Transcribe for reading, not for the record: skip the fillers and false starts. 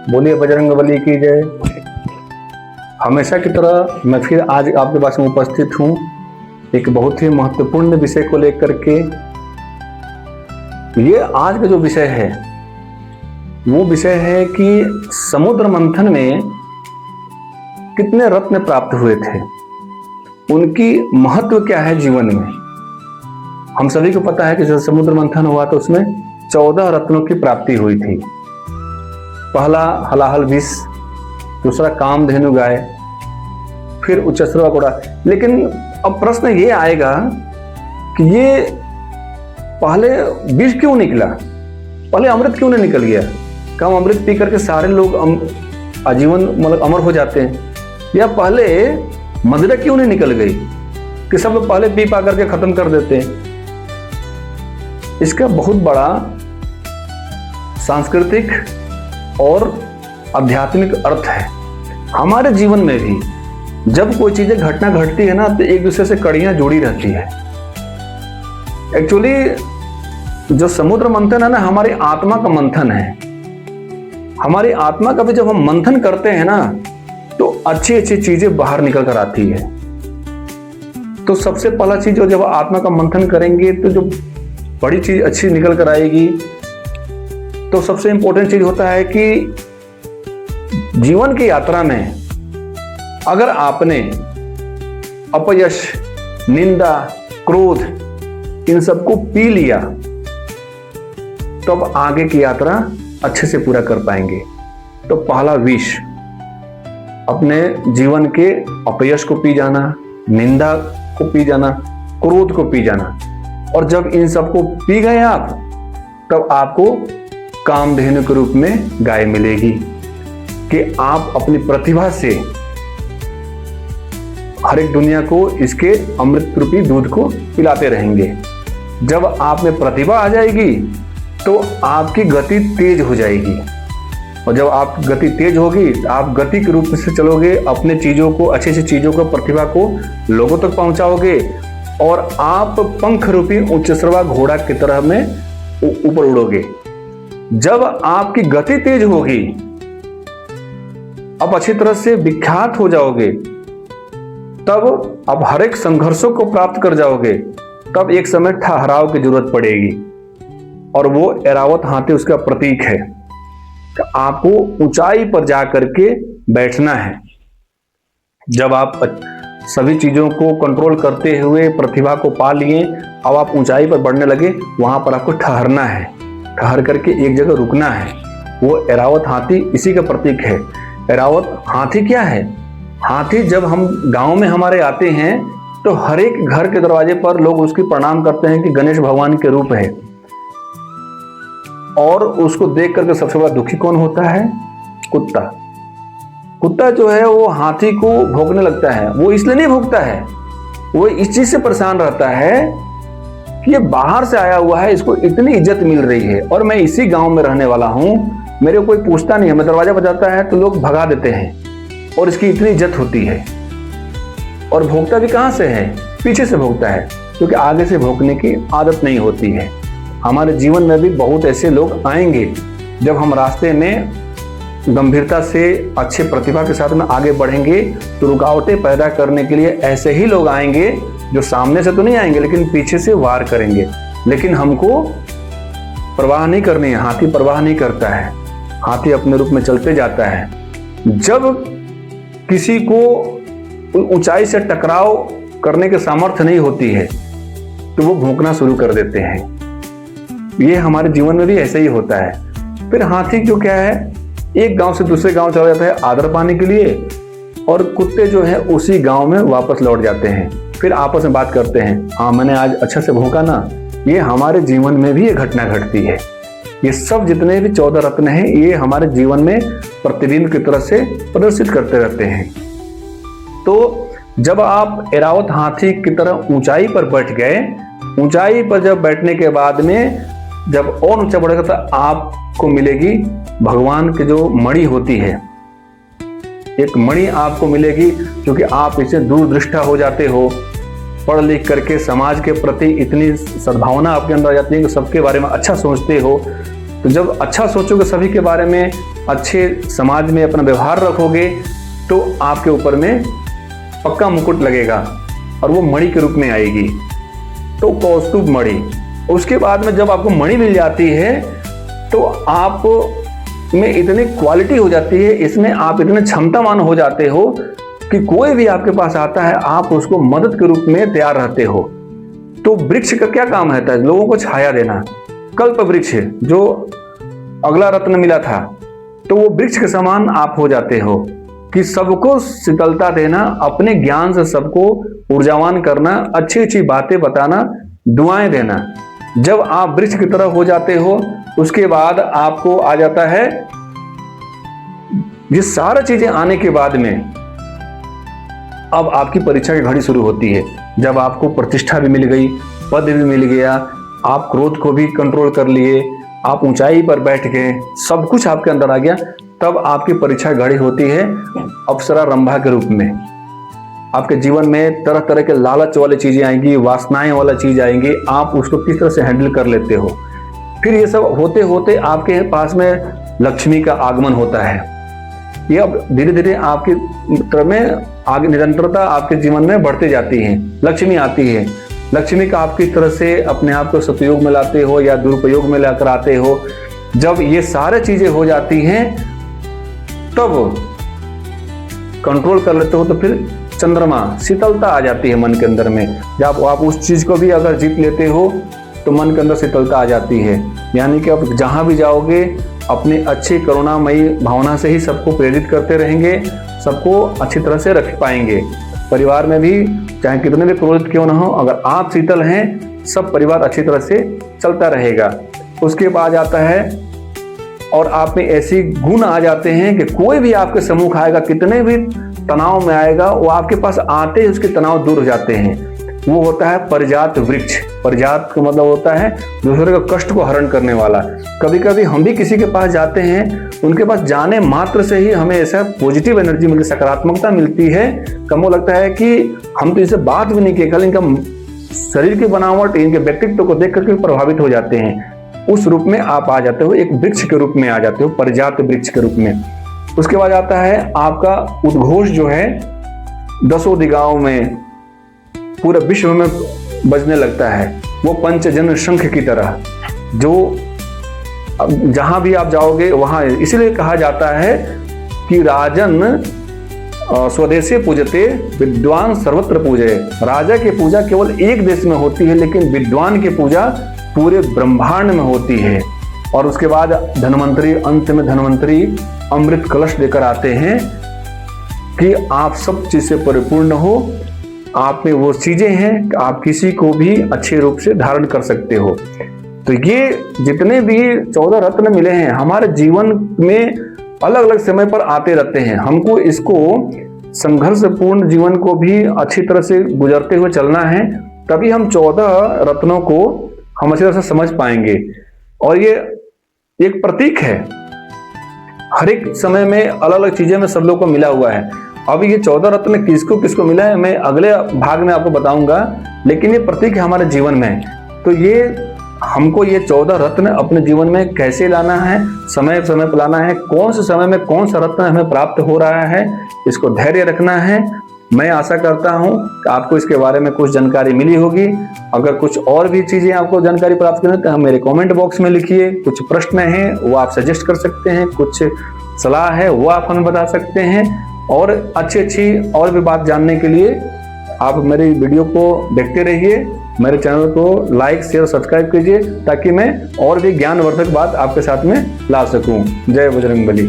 बोलिए बजरंगबली की जय। हमेशा की तरह मैं फिर आज आपके पास में उपस्थित हूँ एक बहुत ही महत्वपूर्ण विषय को लेकर के। ये आज का जो विषय है वो विषय है कि समुद्र मंथन में कितने रत्न प्राप्त हुए थे, उनकी महत्व क्या है जीवन में। हम सभी को पता है कि जब समुद्र मंथन हुआ तो उसमें 14 रत्नों की प्राप्ति हुई थी। पहला हलाहल विष, दूसरा कामधेनु गाय, फिर उच्चश्रवा घोड़ा। लेकिन अब प्रश्न ये आएगा कि ये पहले विष क्यों निकला, पहले अमृत क्यों नहीं निकल गया? कम अमृत पी करके सारे लोग आजीवन मतलब अमर हो जाते हैं, या पहले मदिरा क्यों नहीं निकल गई कि सब लोग पहले पी पा करके खत्म कर देते हैं? इसका बहुत बड़ा सांस्कृतिक और आध्यात्मिक अर्थ है। हमारे जीवन में भी जब कोई चीजें घटना घटती है ना तो एक दूसरे से कड़ियां जुड़ी रहती है। एक्चुअली जो समुद्र मंथन है ना, हमारी आत्मा का मंथन है। हमारी आत्मा का भी जब हम मंथन करते हैं ना तो अच्छी अच्छी चीजें बाहर निकल कर आती है। तो सबसे पहला चीज जो जब आत्मा का मंथन करेंगे तो जो बड़ी चीज अच्छी निकल कर आएगी, तो सबसे इंपॉर्टेंट चीज होता है कि जीवन की यात्रा में अगर आपने अपयश, निंदा, क्रोध इन सबको पी लिया तो अब आगे की यात्रा अच्छे से पूरा कर पाएंगे। तो पहला विष अपने जीवन के अपयश को पी जाना, निंदा को पी जाना, क्रोध को पी जाना। और जब इन सबको पी गए आप, तब आपको कामधेनु के रूप में गाय मिलेगी कि आप अपनी प्रतिभा से हर एक दुनिया को इसके अमृत रूपी दूध को पिलाते रहेंगे। जब आप में प्रतिभा आ जाएगी तो आपकी गति तेज हो जाएगी, और जब आप गति तेज होगी तो आप गति के रूप से चलोगे, अपने चीजों को, अच्छी अच्छी चीजों को, प्रतिभा को लोगों तक पहुंचाओगे, और आप पंख रूपी उच्चश्रवा घोड़ा की तरह में ऊपर उड़ोगे। जब आपकी गति तेज होगी, आप अच्छी तरह से विख्यात हो जाओगे, तब आप हर एक संघर्षों को प्राप्त कर जाओगे। तब एक समय ठहराव की जरूरत पड़ेगी, और वो ऐरावत हाथी उसका प्रतीक है कि आपको ऊंचाई पर जाकर के बैठना है। जब आप सभी चीजों को कंट्रोल करते हुए प्रतिभा को पा लिए, अब आप ऊंचाई पर बढ़ने लगे, वहां पर आपको ठहरना है, ठहर करके एक जगह रुकना है। वो ऐरावत हाथी इसी का प्रतीक है। ऐरावत हाथी क्या है? हाथी जब हम गांव में हमारे आते हैं तो हर एक घर के दरवाजे पर लोग उसकी प्रणाम करते हैं कि गणेश भगवान के रूप है। और उसको देख करके सबसे बड़ा दुखी कौन होता है? कुत्ता। कुत्ता जो है वो हाथी को भौंकने लगता है। वो इसलिए नहीं भौंकता है, वो इस चीज से परेशान रहता है कि ये बाहर से आया हुआ है, इसको इतनी इज्जत मिल रही है और मैं इसी गांव में रहने वाला हूं, मेरे को कोई पूछता नहीं है। मैं दरवाजा बजाता है तो लोग भगा देते हैं और इसकी इतनी इज्जत होती है। और भौंकता भी कहां से है? पीछे से भौंकता है, क्योंकि आगे से भौंकने की आदत नहीं होती है। हमारे जीवन में भी बहुत ऐसे लोग आएंगे, जब हम रास्ते में गंभीरता से अच्छे प्रतिभा के साथ में आगे बढ़ेंगे तो रुकावटें पैदा करने के लिए ऐसे ही लोग आएंगे, जो सामने से तो नहीं आएंगे लेकिन पीछे से वार करेंगे। लेकिन हमको परवाह नहीं करनी है। हाथी परवाह नहीं करता है, हाथी अपने रूप में चलते जाता है। जब किसी को ऊंचाई से टकराव करने के सामर्थ्य नहीं होती है तो वो भौंकना शुरू कर देते हैं। ये हमारे जीवन में भी ऐसा ही होता है। फिर हाथी जो क्या है, एक गांव से दूसरे गांव चला जाता है आदर पाने के लिए, और कुत्ते जो है उसी गांव में वापस लौट जाते हैं। फिर आपस में बात करते हैं, हाँ मैंने आज अच्छा से भौंका ना। ये हमारे जीवन में भी ये घटना घटती है। ये सब जितने भी 14 रत्न हैं, ये हमारे जीवन में प्रतिबिंब की तरह से प्रदर्शित करते रहते हैं। तो जब आप ऐरावत हाथी की तरह ऊंचाई पर बैठ गए, ऊंचाई पर जब बैठने के बाद में जब और ऊंचा बढ़ेगा तो आपको मिलेगी भगवान की जो मणि होती है। एक मणि आपको मिलेगी, क्योंकि आप इसे दूरदृष्टा हो जाते हो। पढ़ लिख करके समाज के प्रति इतनी सद्भावना आपके अंदर आ जाती है कि सबके बारे में अच्छा सोचते हो। तो जब अच्छा सोचोगे सभी के बारे में, अच्छे समाज में अपना व्यवहार रखोगे तो आपके ऊपर में पक्का मुकुट लगेगा और वो मणि के रूप में आएगी, तो कौस्तुभ मणि। उसके बाद में जब आपको मणि मिल जाती है तो आप में इतनी क्वालिटी हो जाती है, इसमें आप इतने क्षमतावान हो जाते हो कि कोई भी आपके पास आता है आप उसको मदद के रूप में तैयार रहते हो। तो वृक्ष का क्या काम रहता है? लोगों को छाया देना। कल्प वृक्ष जो अगला रत्न मिला था, तो वो वृक्ष के समान आप हो जाते हो कि सबको शीतलता देना, अपने ज्ञान से सबको ऊर्जावान करना, अच्छी अच्छी बातें बताना, दुआएं देना। जब आप वृक्ष की तरह हो जाते हो उसके बाद आपको आ जाता है, ये सारी चीजें आने के बाद में अब आपकी परीक्षा की घड़ी शुरू होती है। जब आपको प्रतिष्ठा भी मिल गई, पद भी मिल गया, आप क्रोध को भी कंट्रोल कर लिए, आप ऊंचाई पर बैठ गए, सब कुछ आपके अंदर आ गया, तब आपकी परीक्षा घड़ी होती है अप्सरा रंभा के रूप में। आपके जीवन में तरह तरह के लालच वाली चीजें आएंगी, वासनाएं वाला चीज आएंगी, आप उसको किस तरह से हैंडल कर लेते हो। फिर ये सब होते होते आपके पास में लक्ष्मी का आगमन होता है। ये अब धीरे धीरे आपके तरफ में आगे निरंतरता आपके जीवन में बढ़ते जाती है, लक्ष्मी आती है। लक्ष्मी का आप किस तरह से अपने आप को सदुपयोग में लाते हो या दुरुपयोग में लाकर आते हो। जब ये सारे चीजें हो जाती हैं तब कंट्रोल कर लेते हो, तो फिर चंद्रमा, शीतलता आ जाती है मन के अंदर में। जब आप उस चीज को भी अगर जीत लेते हो तो मन के अंदर शीतलता आ जाती है। यानी कि आप जहां भी जाओगे अपनी अच्छी करुणामयी भावना से ही सबको प्रेरित करते रहेंगे, सबको अच्छी तरह से रख पाएंगे। परिवार में भी चाहे कितने भी क्रोधित क्यों ना हो, अगर आप शीतल हैं सब परिवार अच्छी तरह से चलता रहेगा। उसके बाद आता है और आप में ऐसी गुण आ जाते हैं कि कोई भी आपके सम्मुख आएगा, कितने भी तनाव में आएगा, वो आपके पास आते ही उसके तनाव दूर हो जाते हैं। वो होता है परिजात वृक्ष। परिजात का मतलब होता है दूसरे का कष्ट को हरण करने वाला। कभी कभी हम भी किसी के पास जाते हैं, उनके पास जाने मात्र से ही हमें ऐसा पॉजिटिव एनर्जी मिलती, सकारात्मकता मिलती है। कमो लगता है कि हम तो इनसे बात भी नहीं किए, कल इनका शरीर की बनावट, इनके व्यक्तित्व को देख करके प्रभावित हो जाते हैं। उस रूप में आप आ जाते हो, एक वृक्ष के रूप में आ जाते हो, परिजात वृक्ष के रूप में। उसके बाद आता है आपका उद्घोष जो है 10 दिगाओं में पूरे विश्व में बजने लगता है। वो पंचजन शंख की तरह, जो जहां भी आप जाओगे वहां, इसीलिए कहा जाता है कि राजन स्वदेशे पूजते विद्वान सर्वत्र पूजे। राजा की पूजा केवल एक देश में होती है, लेकिन विद्वान की पूजा पूरे ब्रह्मांड में होती है। और उसके बाद धन्वंतरी, अंत में धन्वंतरी अमृत कलश लेकर आते हैं कि आप सब चीज से परिपूर्ण हो, आप में वो चीजें हैं कि आप किसी को भी अच्छे रूप से धारण कर सकते हो। तो ये जितने भी 14 रत्न मिले हैं हमारे जीवन में अलग अलग समय पर आते रहते हैं। हमको इसको संघर्षपूर्ण जीवन को भी अच्छी तरह से गुजरते हुए चलना है, तभी हम 14 रत्नों को हम अच्छी तरह से समझ पाएंगे। और ये एक प्रतीक है, हर एक समय में अलग अलग चीजें में सब लोग को मिला हुआ है। अब ये 14 रत्न किसको किसको मिला है मैं अगले भाग में आपको बताऊंगा, लेकिन ये प्रतीक है हमारे जीवन में। तो ये हमको ये 14 रत्न अपने जीवन में कैसे लाना है, समय समय पर लाना है, कौन से समय में कौन सा रत्न हमें प्राप्त हो रहा है, इसको धैर्य रखना है। मैं आशा करता हूं कि आपको इसके बारे में कुछ जानकारी मिली होगी। अगर कुछ और भी चीजें आपको जानकारी प्राप्त करनी है तो हम मेरे कमेंट बॉक्स में लिखिए। कुछ प्रश्न हैं वो आप सजेस्ट कर सकते हैं, कुछ सलाह है वो आप हमें बता सकते हैं। और अच्छी और भी बात जानने के लिए आप मेरी वीडियो को देखते रहिए, मेरे चैनल को लाइक शेयर सब्सक्राइब कीजिए, ताकि मैं और भी ज्ञानवर्धक बात आपके साथ में ला सकूं। जय बजरंगबली।